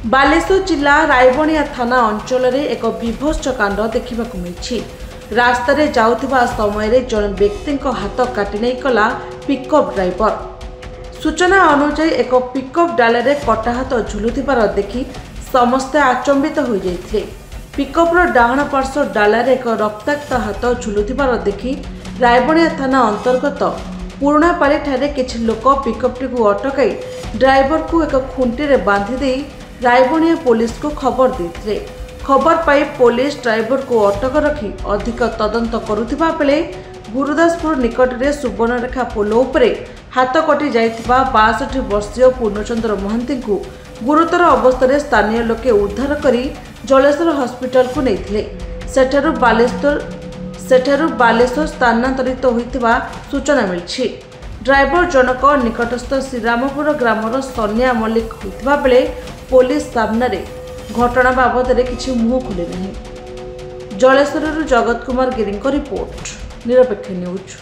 बालेश्वर जिला रायबणिया थाना अंचल एक विभत्स कांड देखा मिली। रास्त जाउथिबा समय जन व्यक्ति हाथ काटी नहीं कला पिकअप ड्राइवर। सूचना अनुसार एक पिकअप डाले कटा हाथ झुलुथिबार देखि समस्ते आचंबित हो जाइथिले। पिकअप्र डाहाण पार्श्व डालारे एक रक्ताक्त हाथ झुलुथिबार देखि रायबणिया थाना अंतर्गत पुराणापाली ठारे किछि लोक पिकअपटी को अटकाई ड्राइवर को एक खुंटी रे बांधि देई रायबणिया पुलिस को खबर देते। खबर पाई पुलिस ड्राइवर को अटक रखी अधिक तदंत करुथिबा बेले गुरुदासपुर निकट में सुवर्णरेखा पोल उपरे हाथ कटि जाइथिबा 62 वर्षीय पूर्णचंद्र महांती को गुरुतर अवस्था स्थानीय लोके उद्धार करी जलेश्वर हॉस्पिटल को नेइथिले। सेठारु बालेश्वर स्थानांतरित होइथिबा सूचना मिलछि। ड्राइवर जनक निकटस्थ श्रीरामपुर ग्रामर सन्या मल्लिक होइथिबा बेले पुलिस सामने घटना बाबद किसी मुह खोले नहीं। जलेश्वर जगत कुमार गिरी रिपोर्ट, निरपेक्ष न्यूज।